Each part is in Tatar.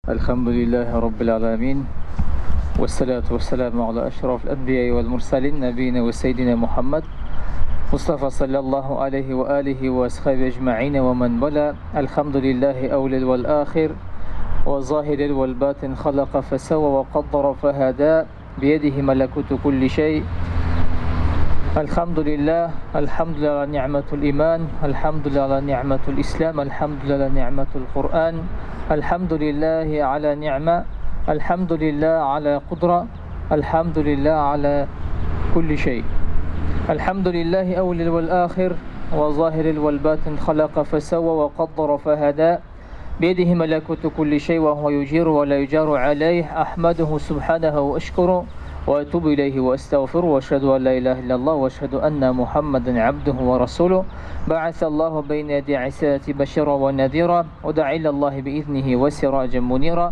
الحمد لله رب العالمين والصلاة والسلام على أشرف الأنبياء والمرسلين نبينا وسيدنا محمد مصطفى صلى الله عليه وآله وأصحابه أجمعين ومن بلى. الحمد لله أول والآخر وظاهر والباطن خلق فسوى وقدر فهدى بيده ملكوت كل شيء. الحمد لله على نعمة الإيمان، الحمد لله على نعمة الإسلام، الحمد لله على نعمة القرآن، الحمد لله على نعمة، الحمد لله على قدرة، الحمد لله على كل شيء. الحمد لله أول والآخر وظاهر والباطن خلق فسوى وقدر فهدى بيده ملكوت كل شيء وهو يجير ولا يجار عليه. أحمده سبحانه وأشكره وأتوب إليه وأستغفر وأشهد أن لا إله إلا الله وأشهد أن محمدا عبده ورسوله بعث الله بين يدي عساة بشرا ونذيرا ودعا إلى الله بإذنه وسراجا منيرا.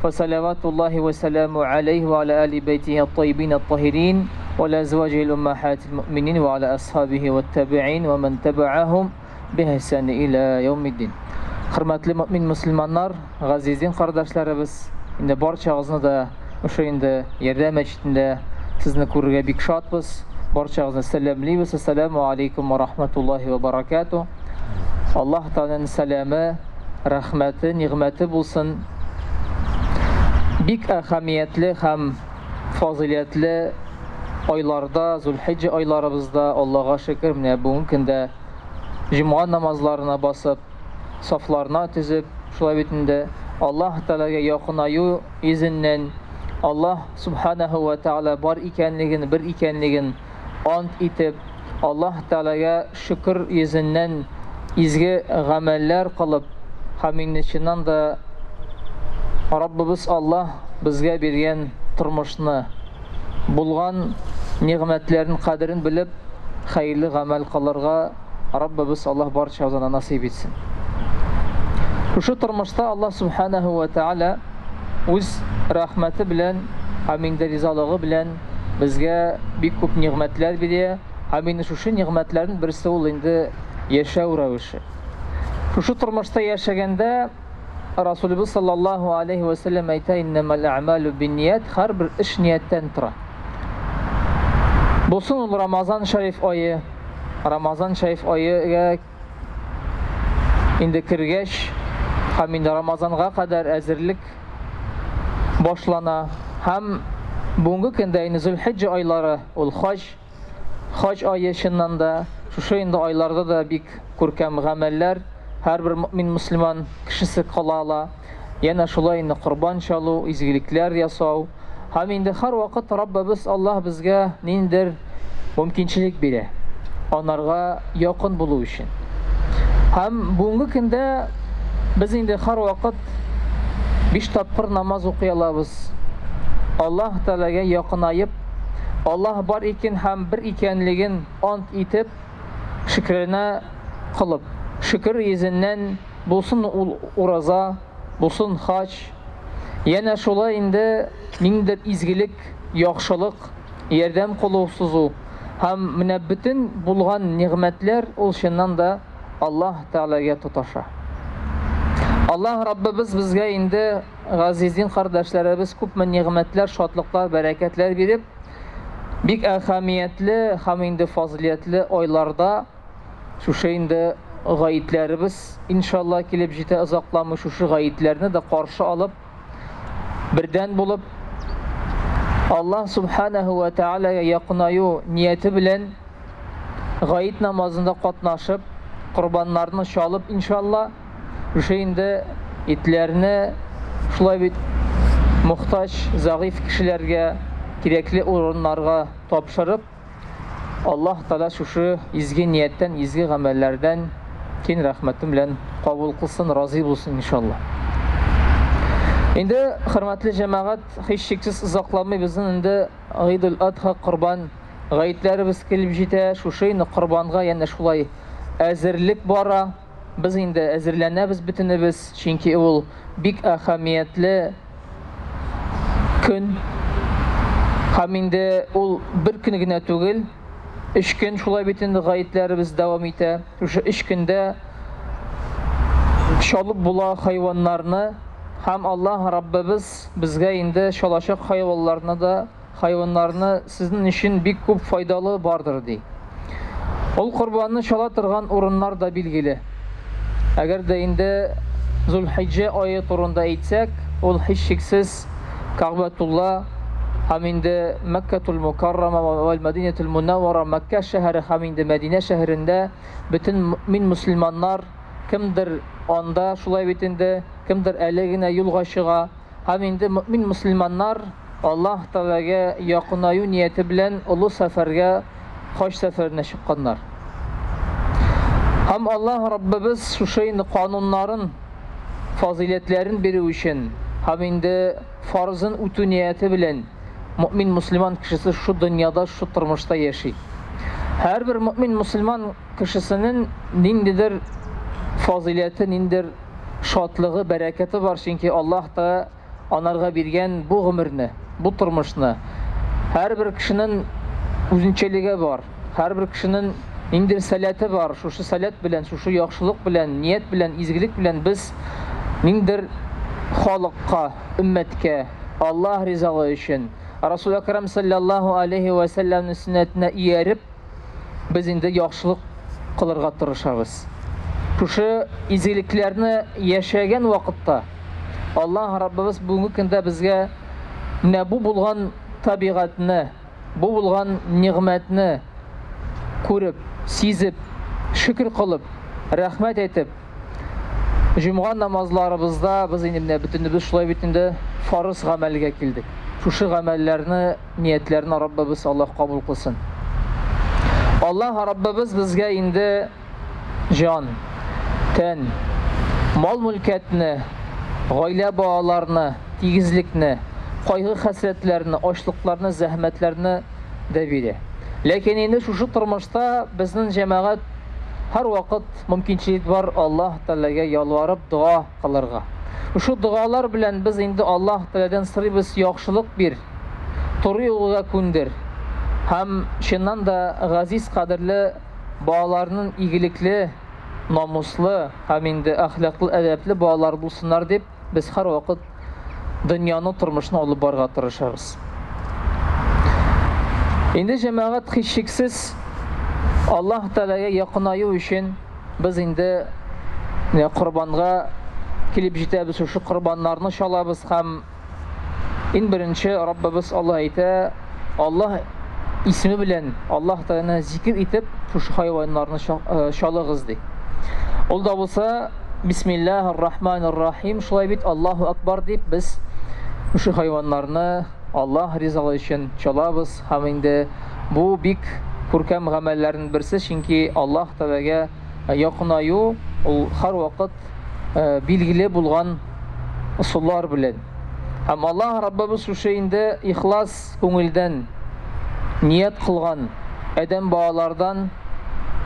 فصلوات الله وسلامه عليه وعلى آل بيته الطيبين الطاهرين وعلى أزواجه الأمهات المؤمنين وعلى أصحابه والتابعين ومن تبعهم بإحسان إلى يوم الدين. Hürmetli mümin Müslümanlar, gazizin kardeşlerimiz, indi barçağızını da o'sha endi Yerda masjidida sizni ko'rishga bek shodmiz. Barchamizni salomlaymiz. Assalomu alaykum va rahmatullohi va barakatuh. Alloh taolaning salami, rahmati, ne'mati bo'lsin. Bek ahamiyatli ham fazilatli oylarda, Zulhijja oylarimizda Allohga shukr, mana bugungi kunda juma namozlarini bosib, saflarni tizib, shular bitindi Alloh taolaga yaqin ayu izindən Allah subhanahu wa ta'ala bir ekanligini ant etib, Allah Teala'ya şükür izindən izgi ameller qilib, hamin içindən da Rabbimiz Allah bizga bergan turmushni, bulgan nimetlerin qadrini bilib, xayrli amel qilirga Rabbimiz Allah barchamizga nasib etsin. Şu turmushda Allah subhanahu wa ta'ala o'z rahmeti bilen, haminde rizalığı bilen bizge bir ko'p nimetler berdi. Hamin şu nimetlerin birisi ol indi yaşaw ravişi. Şu turmushda yaşaganda Rasulullah sallallahu aleyhi ve sellem ayta innemel a'malu binniyat, har bir ish niyatdan turadi. Bo'lsin Ramazan Şerif ayı, Ramazan Şerif ayıga indi kirgach, haminde Ramazan'a kadar hazırlık başlana. Hem bugungi kunda Zulhijja oyları ol Hac ayı şundan da şu indi aylarda da bek ko'rkam ameller her bir mümin Müslüman kişisi qilala. Yana şulay indi qurban chalu, izgiliklar yasav. Hem indi har vaqt Rabbimiz Allah bizga nindir mümkinchilik beradi. Onlarga yaqin bo'lish uchun. Hem bugungi kunda biz indi har vaqt 5 tapır namaz okuyalabız. Allah Teala'ga yaqinayıp, Allah bar ekan ham bir ekanligin ant etib, şükrine qilib, şükür izindən bo'lsin uraza, bo'lsin hac, yana şulay indi mingdir izgilik, yaxshilik, yordam qiluvsizu, ham mana bütün bulgan nimetler ol şundan da Allah Teala'ga tutaşa. Allah Rabbimiz bizga indi gazizin kardeşlerimiz ko'p nimetler, şadlıklar, bereketler verip bek ahamiyatli, ham indi fazilatli oylarda şu indi gayetlerimiz inşallah kelib jete uzoqlanmış şu gayetlerini de qarşı alıp birden bulup Allah subhanahu wa ta'ala'ya yaqinayu niyeti bilen gayet namazında qatnaşıp qurbanlarını çalıp inşallah Üşeyinde itlerini şulay bir muhtaç, zayıf kişilerge, gerekli orunlarga topşırıp Allah Teala şu izgi niyetten, izgi amellerden kin rahmetim bilen kabul kılsın, razı olsun inşallah. Indi hürmetli cemaat, hiç şeksiz uzaklanmay bizin indi Eidul Adha kurban gayetlerimiz kelib jete, şu şeyni kurbanга yana şulay hazırlık bara. Biz indi hazırlanabız bütünübüz, çünkü ol bek ahamiyatli gün. Ham indi ol bir kunigina tugil, 3 gün şulay bitindi gayetlerimiz devam ete. Şu 3 günde çalıp bula hayvanlarını Һәм Аллаһ Раббыбыз безгә инде шалашык хайваннарны сезнең өчен бик күп файдалы бардыр ди. Ул корбанны шала торган урыннар да билгеле. Әгәр дә инде Зулхиджә ае турында әйтсәк, ул һичшиксез Кәгъбәтулла һәм инде Мәккәтул Мукаррама ва Мәдинәтул Мунаввара, Мәккә шәһәре һәм инде Мәдинә шәһәрендә бөтен мөселманнар кемдер анда шулай бит инде, кемдер әле генә юлга чыга һәм инде мөселманнар Аллаһ Тәгаләгә якынаю нияте белән олы сәфәргә, хаҗ сәфәренә чыкканнар. Һәм Аллаһ Раббыбыз шушы кануннарын, фазилетләрен бирү өчен һәм инде фарзын үтү нияте белән мөмин мөселман кешесе шу дөньяда, шу тормышта яши. Һәрбер мөмин мөселман кешесенең ниндидер фазилеты, ниндидер шатлыгы, бәрәкәте бар, чөнки Аллаһ та анарга биргән бу гомерне, бу тормышны. Һәрбер кешенең үзенчәлеге бар, һәрбер кешенең ниндидер сәләте бар. Шушы сәләт белән, шушы яхшылык белән, ният белән, изгелек белән без ниндидер халыкка, өммәткә, Аллаһ ризалыгы өчен, Расул Әкрәм саллаллаһу алейхи ва сәлләмнең сөннәтенә ияреп, без инде яхшылык кылырга тырышабыз. Шушы изгелекләрне яшәгән вакытта Аллаһ Раббыбыз бүгенге көндә безгә менә бу булган табигатьне, бу булган нигъмәтне күреп, сизеп, шөкер кылып, рәхмәт әйтеп, җомга намазларыбызда без инде бөтенебез шулай бит инде фарыз гамәлгә килдек. Шушы гамәлләрне, ниятләрне Раббыбыз Аллаһ кабул кылсын. Аллаһ Раббыбыз безгә инде җан, тән, мал-мөлкәтне, гаилә балаларны, тигезлекне, кайгы хәсрәтләрне, ачлыкларны, зәхмәтләрне дә бирә. Ләкин инде шушы тормышта безнең җәмәгать һәр вакыт мөмкинчелек бар Аллаһ Тәгаләгә ялварып дуа кылырга. Шу дуалар белән без инде Аллаһ Тәгаләдән сорыйбыз, яхшылык бир, туры юлга күндер. Һәм чыннан да газиз кадерле балаларның игелекле, намуслы һәм инде әхлаклы, әдәпле балалар булсыннар дип без һәр вакыт дөньяны, тормышны алып барырга тырышабыз. Инде җәмәгать һичшиксез Аллаһ Тәгаләгә якынаю өчен без инде корбанга килеп җитәбез, шушы корбаннарны шалабыз һәм иң беренче Раббыбыз Аллаһ әйтә, Аллаһ исеме белән Аллаһ Тәгаләне зикр итеп шушы хайваннарны шалыгыз ди. Ул да булса Бисмиллаһир-рахманир-рахим, шулай бит Аллаһу акбар дип без шушы хайваннарны Аллаһ ризалыгы өчен шалабыз һәм инде бу бик күркәм гамәлләрнең берсе, чөнки Аллаһ Тәгаләгә якынаю ул һәр вакыт билгеле булган ысуллар белән. Һәм Аллаһ Раббыбыз шушы инде ихлас күңелдән ният кылган адәм балалардан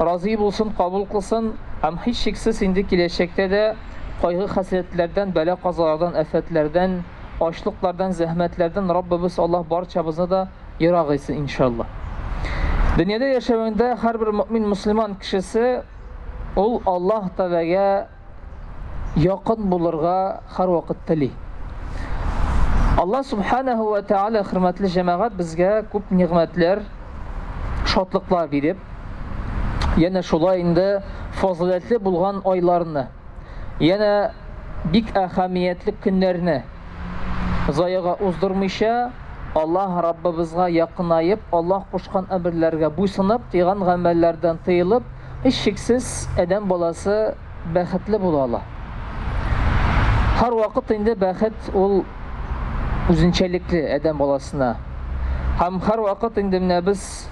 разый булсын, кабул кылсын һәм һичшиксез инде киләчәктә дә кайгы хәсрәтләрдән, бәла казалардан, афәтләрдән, ачлыклардан, зәхмәтләрдән Раббыбыз Аллаһ барчабызны да ерак итсен иншаллах. Дөньяда яшәвендә һәрбер мөмин мөселман кешесе ул Аллаһ Тәгаләгә якын булырга һәр вакыт тели. Аллаһ Субханаһу ва Тәгалә, хөрмәтле җәмәгать, безгә күп нигъмәтләр, шатлыклар биреп, яна шулай инде фазилетле булган айларны, яна бик әһәмиятле көннәрне заяга уздырмыйча Аллаһ Раббыбызга якынайып, Аллаһ кушкан әмерләргә буйсынып, тыйган гамәлләрдән тыелып, һичшиксез адәм баласы бәхетле була ала. Һәр вакыт инде бәхет ул үзенчәлекле адәм баласына. Һәм һәр вакыт инде менә без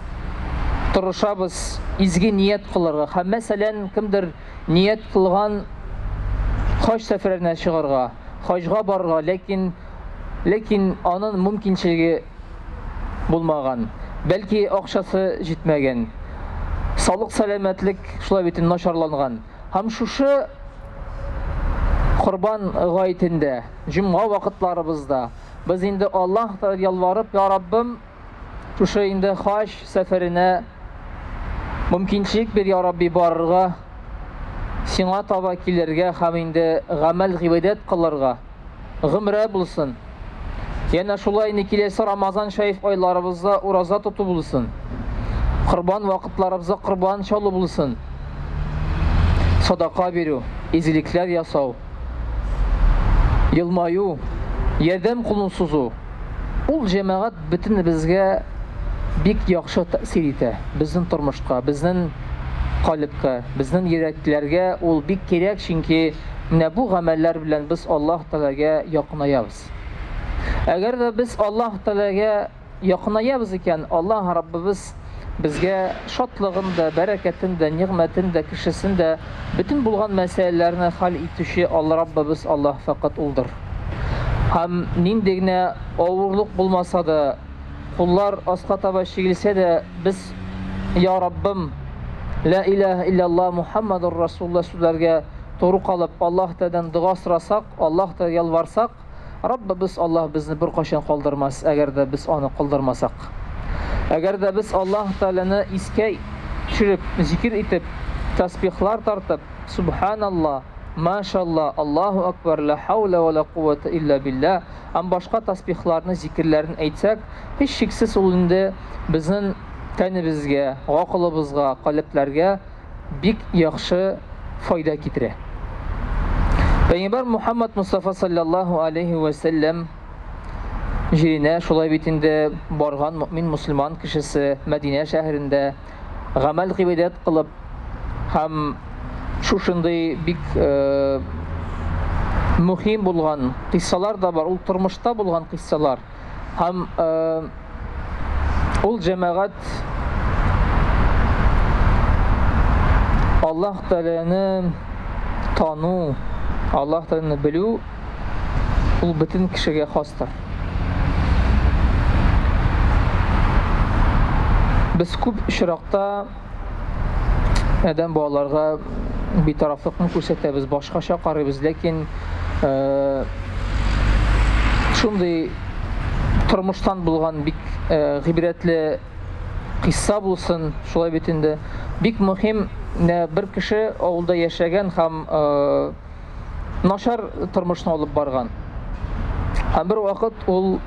тырышабыз изге ният кылырга. Һәм мәсәлән, кемдер ният кылган хаҗ сәфәренә чыгарга, хаҗга барырга, ләкин аның мөмкинчелеге булмаган, бәлки акчасы җитмәгән, саулык, сәламәтлек шулай бит начарланган. Һәм шушы Корбан гаетендә, җомга вакытларыбызда без инде Аллаһка ялварып, я Раббым, шушы инде хаҗ сәфәренә мөмкинчелек бир, я Рабби, барырга, сиңа таба килергә һәм инде гамәл, гыйбадәт кылырга. гомре булсын. Яна шулай инде киләсе Рамазан шәриф айларыбызда ураза тоту булсын. Курбан вакытларыбызда курбан чалу булсын. Садака бирү, изгелекләр ясау, елмаю, ярдәм кулын сузу. Ул җәмәгать бөтен безгә бик яхшы тәэсир итә. Безнең тормышка, безнең калыпка, безнең йөрәкләргә ул бик кирәк, чөнки менә бу гамәлләр белән без Аллаһ Тәгаләгә якынаябыз. Әгәр дә без Аллаһ Тәгаләгә якынаябыз икән, Аллаһ Раббыбыз безгә шатлыгын да, бәрәкәтен дә, ниғмәтен дә, кешесен дә, bütün булган мәсьәләләрне хәл итүче Алла Раббыбыз Аллаһ фақат улдыр. Һәм нинди генә авырлык булмаса да, куллар аска таба чигелсә дә, без я Раббым, ла илаһа илляллаһ Мухаммадур Расулуллаһ сүзләргә туры калып, Аллаһ Тәгаләдән дуа сорасак, Аллаһ Тәгаләгә ялварсак, Раббыбыз Аллаһ безне бер кашан калдырмас, әгәр дә без аны калдырмасак. Әгәр дә без Аллаһ Тәгаләне искә төшереп, зикр итеп, тасбихлар тартып, Субханаллах, Машаллах, Аллаһу акбар, ла хаула ва ла куввата илля билlah, һәм башка тасбихларны, зикрләрен әйтсәк, һич шиксез ул инде безнең тәнебезгә, гакылыбызга, каләпләргә бик яхшы файда китерә. Пәйгамбәр Мухаммад Мустафа саллаллаһу алейхи ва саллям җиренә шулай бит инде барган мөмин мусламан кешесе Мәдинә шәһәрендә гамәл гыйбадәт кылып һәм шушындый бик мөһим булган кыссалар да бар, ул тормышта булган кыссалар. Һәм ул җәмәгать Аллаһ Тәгаләне тану, Аллаһ Тәгаләне белү ул бөтен кешегә хастыр. Без күп очракта адәм балаларга битарафлыкны күрсәтәбез, башкача карыйбыз, ләкин шундый тормыштан булган бик гыйбрәтле кисса булсын, шулай бит инде бик мөһим бер кеше авылда яшәгән һәм начар тормышны алып барган. Һәм бер вакыт ул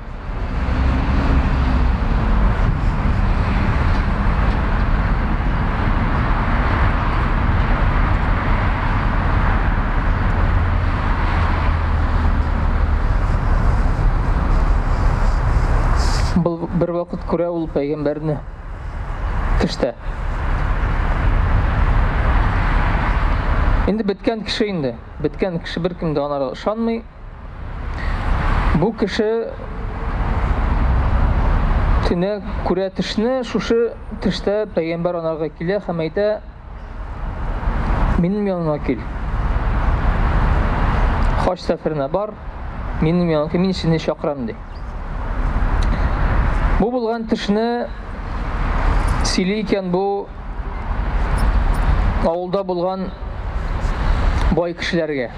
bir vaqt күрә ул пәйгамбәрне төштә. Инде беткән кеше инде. Беткән кеше беркем дә аңа ышанмый. Бу кеше төнә күрә төшне, шушы төштә пәйгамбәр анага килә һәм әйтә: "Минем яныма кил. Хаҗ сәфәренә бар, минем янга, мин сине чакырам" ди. Бу булган төшне сөйли икән бу авылда булган бай кешеләргә.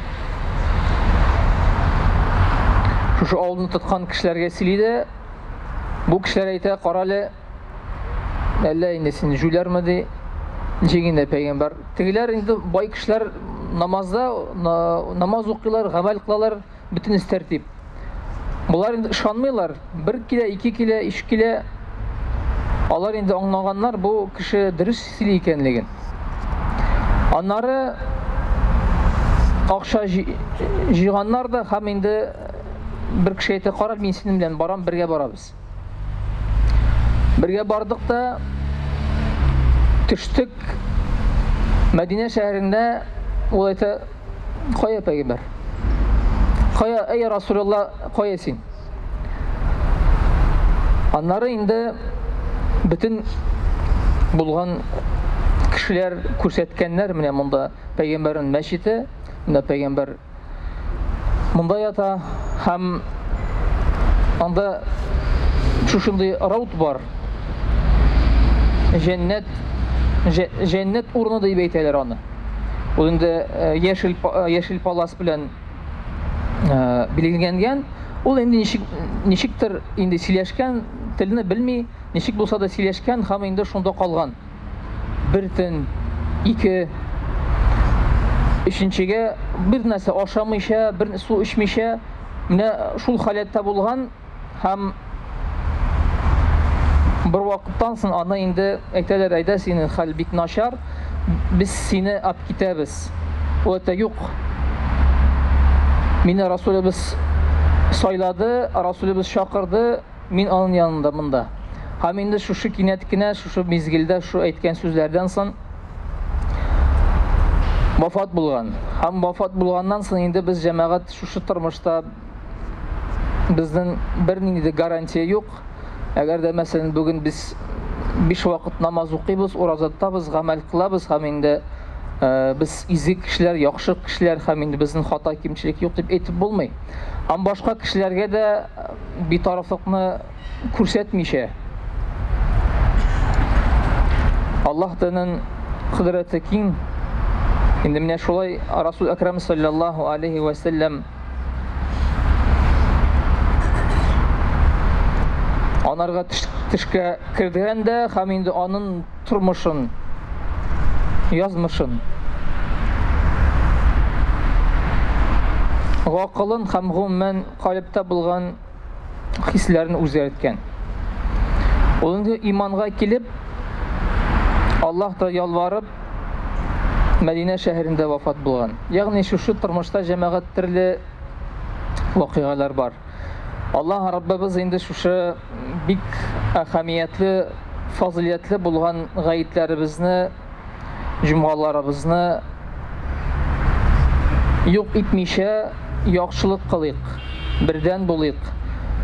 Шушы авылны тоткан кешеләргә сөйли дә, бу кешеләр әйтә: "Карале, әллә инде син җүләрме?" ди. Җигендә пәйгамбәр. Тегеләр инде бай кешеләр намазда намаз укыйлар, гамәл кылалар, бөтен тәртип. Булар инде ышанмыйлар. 1 килә, 2 килә, 3 килә. Алар инде аңлаганнар бу кеше дөрес сөйли икәнлеген. Аннары акча җыйганнар да һәм инде бер кеше әйтә: "Карап, мин синең белән барам, бергә барабыз." Бергә бардык та төштек Мәдинә шәһәрендә. Ул әйтә: "Кая пәйгамбәр? Кая, эй Расулулла, кая син?" Аннары инде bütün булган кешеләр күрсәткәннәр, менә монда пәйгамбәрнең мәчете, менә пәйгамбәр монда ята һәм анда шушындый раут бар. Җәннәт урыны дип әйтәләр аны. Ул инде яшел палас белән билгеләнгән. Ул инде ничектер инде сөйләшкән, телне белми, ничек булса да сөйләшкән һәм инде шунда калган. Бер төн, 2, өченчегә бер нәрсә ашамыйча, бер су эчмичә, Менә шул халәттә булган һәм bir вакыттан соң аны инде әйтәләр, әйдә синең хәл бик начар, без сине алып китәбез. Ул әйтә, юк. Мине Расулыбыз сайлады, Расулыбыз чакырды, мин аның янында монда. Һәм инде шушы кинәт кенә, шушы мизгелдә, шу әйткән сүзләрдән соң вафат булган. Һәм вафат булганнан соң инде без җәмәгать шушы тормышта безнең бернинди гарантия юк. Әгәр дә мәсәлән бүген без 5 вакыт намаз укыйбыз, уразаттабыз, гамәл кылабыз һәм инде без изге кешеләр, яхшы кешеләр һәм инде безнең хата кимчелек юк дип әйтеп булмый. Һәм башка кешеләргә дә битарафлыкны күрсәтмичә, Аллаһ динен кудрәте киң. Инде менә шулай Расул Акрам саллаллаху алейхи ва саллям анарга тишкә кергәндә һәм инде аның тормышын, язмышын, гакылын һәм гомумән калыпта булган хисләрен үзгәрткән. Ул инде иманга килеп, Аллаһка ялварып, Мәдинә шәһәрендә вафат булган. Ягъни шушы тормышта җәмәгать төрле вакыйгалар бар. Аллаһ Раббыбыз инде шушы бик әһәмиятле, фазилиятле булган гаетләребезне, җумгаларыбызны юк итмичә яхшылык кылыйк, бердән булыйк.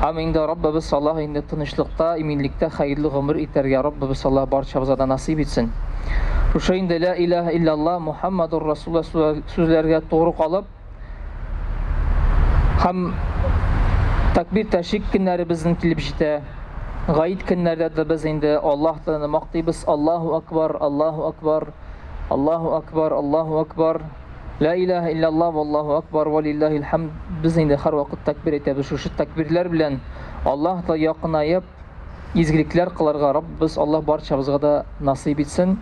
Һәм инде Раббыбыз Аллаһ инде тынычлыкта, иминлектә хәерле гомер итәргә Раббыбыз Аллаһ барчабызга да насыйп итсен. Шушы инде ла илаһа илляллаһ Мухаммадур Расулуллаһ сүзләргә туры калып, һәм такбир тәшрик көннәре безнең килеп җитә. Гаит көннәрдә дә без инде Аллаһны мактыйбыз. Аллаһу акбар, Аллаһу акбар, Аллаһу акбар, Аллаһу акбар. Ла илаһа илляллаһ валлаһу акбар ва лиллаһил хәмд. Без инде һәр вакыт такбир әйтәбез. Шушы такбирләр белән Аллаһка якынайып, изгелекләр кылырга Раббыбыз Аллаһ барчабызга да насыйп итсен.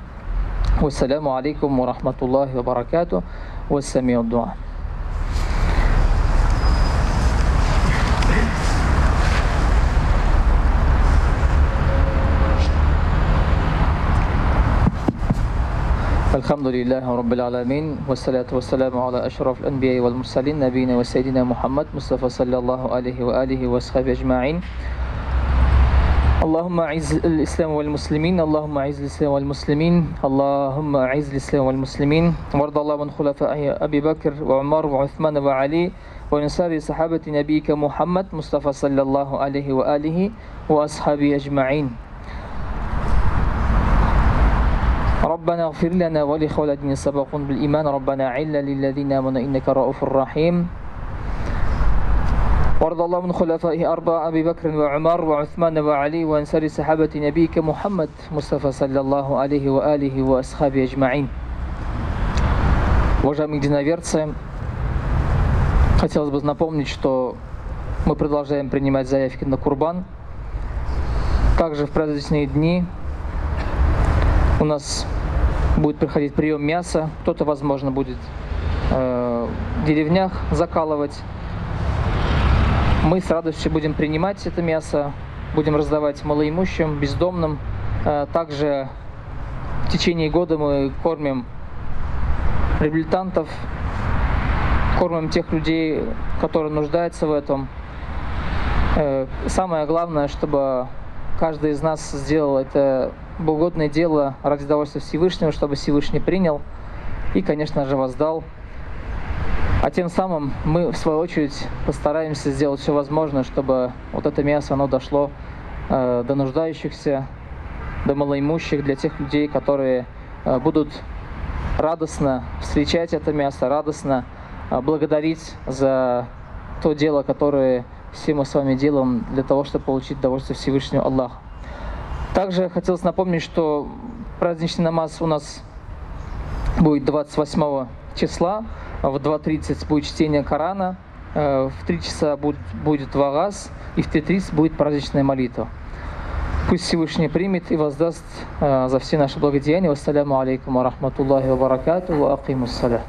Вассаламу алейкум ва рахматуллахи ва баракатуһ. Вассами'уд дуа. الحمد لله رب العالمين والصلاة والسلام على أشرف الأنبياء والمرسلين نبينا وسيدنا محمد مصطفى صلى الله عليه وآله وصحبه أجمعين. اللهم أعز الإسلام والمسلمين، اللهم أعز الإسلام والمسلمين، اللهم أعز الإسلام والمسلمين. وارض الله عن خلفاء أبي بكر وعمر وعثمان وعلي ونسائر صحابة نبيك محمد مصطفى صلى الله عليه وآله وأصحابه أجمعين. ربنا اغفر لنا ولإخواننا سبقون بالإيمان، ربنا عل للذين آمنوا إنك رؤوف رحيم. وارض الله من خلفائه أربعة أبي بكر وعمر وعثمان وعلي وأنصار صحابة نبيك محمد مصطفى صلى الله عليه وآله وأصحابه أجمعين. Уважаемые единоверцы, хотелось бы напомнить, что мы продолжаем принимать заявки на Курбан. Также в праздничные дни у нас будет проходить прием мяса. Кто-то, возможно, будет в деревнях закалывать. Мы с радостью будем принимать это мясо, будем раздавать малоимущим, бездомным. Также в течение года мы кормим реабилитантов, кормим тех людей, которые нуждаются в этом. Самое главное, чтобы каждый из нас сделал это богоугодное дело ради удовольствия Всевышнего, чтобы Всевышний принял и, конечно же, воздал. А тем самым мы, в свою очередь, постараемся сделать все возможное, чтобы вот это мясо, оно дошло до нуждающихся, до малоимущих, для тех людей, которые будут радостно встречать это мясо, радостно благодарить за то дело, которое все мы с вами делаем для того, чтобы получить удовольствие Всевышнего Аллаха. Также хотелось напомнить, что праздничный намаз у нас будет 28 числа. В 2:30 будет чтение Корана, в 3 часа будет вагаз, и в 3:30 будет праздничная молитва. Пусть Всевышний примет и воздаст за все наши благодеяния. Вассаляму алейкум ва рахматуллахи ва баракатуху, ва акимус салях.